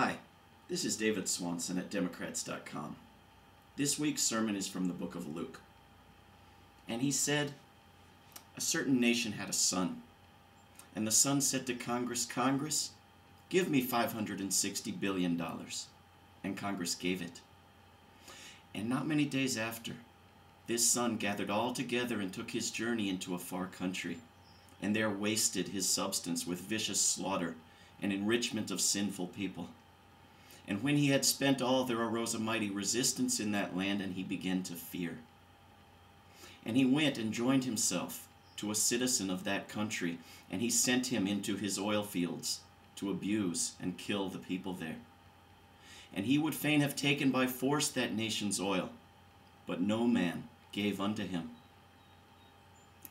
Hi, this is David Swanson at Democrats.com. This week's sermon is from the book of Luke. And he said, a certain nation had a son, and the son said to Congress, give me $560 billion. And Congress gave it. And not many days after, this son gathered all together and took his journey into a far country, and there wasted his substance with vicious slaughter and enrichment of sinful people. And when he had spent all, there arose a mighty resistance in that land, and he began to fear. And he went and joined himself to a citizen of that country, and he sent him into his oil fields to abuse and kill the people there. And he would fain have taken by force that nation's oil, but no man gave unto him.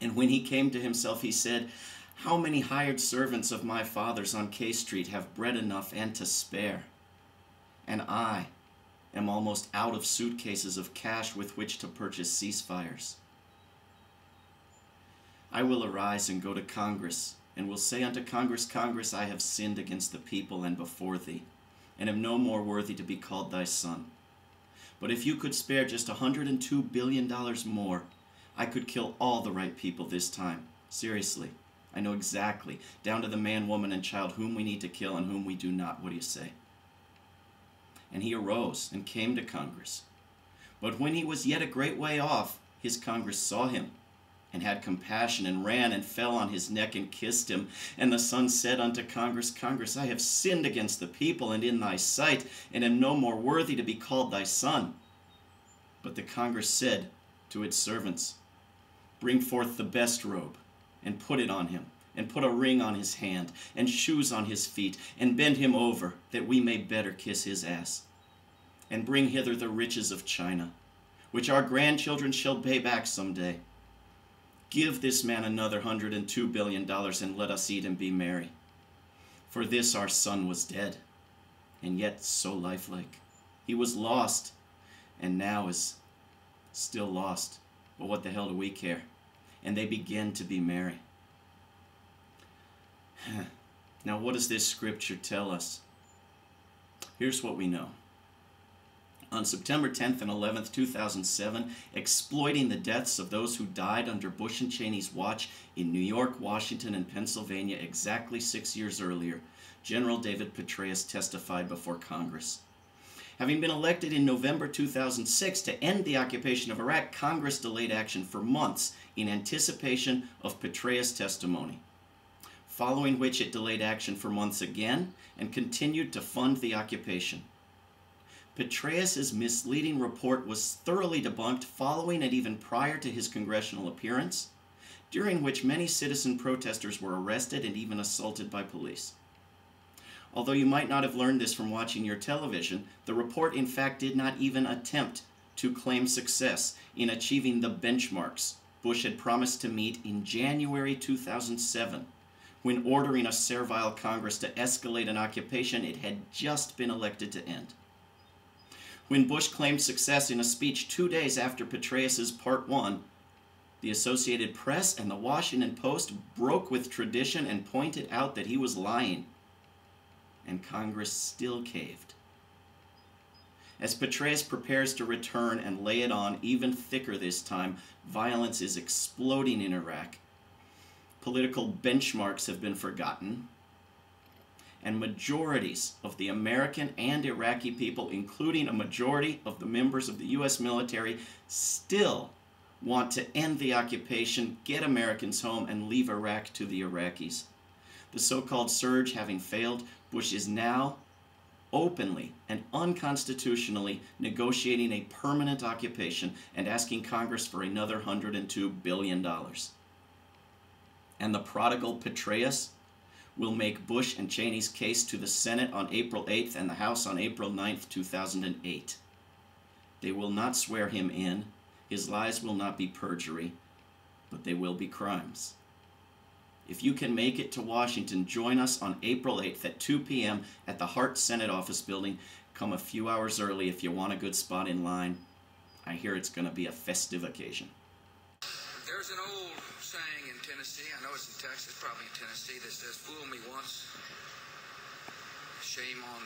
And when he came to himself, he said, how many hired servants of my father's on K Street have bread enough and to spare? And I am almost out of suitcases of cash with which to purchase ceasefires. I will arise and go to Congress, and will say unto Congress, Congress, I have sinned against the people and before thee, and am no more worthy to be called thy son. But if you could spare just $102 billion more, I could kill all the right people this time. Seriously, I know exactly, down to the man, woman, and child, whom we need to kill and whom we do not. What do you say? And he arose and came to Congress. But when he was yet a great way off, his Congress saw him, and had compassion, and ran and fell on his neck and kissed him. And the son said unto Congress, Congress, I have sinned against the people and in thy sight, and am no more worthy to be called thy son. But the Congress said to its servants, bring forth the best robe, and put it on him, and put a ring on his hand, and shoes on his feet, and bend him over, that we may better kiss his ass. And bring hither the riches of China, which our grandchildren shall pay back some day. Give this man another $102 billion, and let us eat and be merry. For this our son was dead, and yet so lifelike. He was lost, and now is still lost. But what the hell do we care? And they begin to be merry. Now, what does this scripture tell us? Here's what we know. On September 10th and 11th, 2007, exploiting the deaths of those who died under Bush and Cheney's watch in New York, Washington, and Pennsylvania exactly 6 years earlier, General David Petraeus testified before Congress. Having been elected in November 2006 to end the occupation of Iraq, Congress delayed action for months in anticipation of Petraeus' testimony, following which it delayed action for months again and continued to fund the occupation. Petraeus' misleading report was thoroughly debunked following and even prior to his congressional appearance, during which many citizen protesters were arrested and even assaulted by police. Although you might not have learned this from watching your television, the report in fact did not even attempt to claim success in achieving the benchmarks Bush had promised to meet in January 2007, when ordering a servile Congress to escalate an occupation it had just been elected to end. When Bush claimed success in a speech 2 days after Petraeus' Part 1, the Associated Press and the Washington Post broke with tradition and pointed out that he was lying. And Congress still caved. As Petraeus prepares to return and lay it on even thicker this time, violence is exploding in Iraq. Political benchmarks have been forgotten, and majorities of the American and Iraqi people, including a majority of the members of the U.S. military, still want to end the occupation, get Americans home, and leave Iraq to the Iraqis. The so-called surge having failed, Bush is now openly and unconstitutionally negotiating a permanent occupation and asking Congress for another $102 billion. And the prodigal Petraeus will make Bush and Cheney's case to the Senate on April 8th and the House on April 9th, 2008. They will not swear him in. His lies will not be perjury, but they will be crimes. If you can make it to Washington, join us on April 8th at 2 p.m. at the Hart Senate Office Building. Come a few hours early if you want a good spot in line. I hear it's going to be a festive occasion. There's an old saying in Tennessee, I know it's in Texas, probably in Tennessee, that says, fool me once, shame on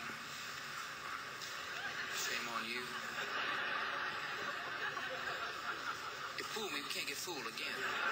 on you. You fool me, you can't get fooled again.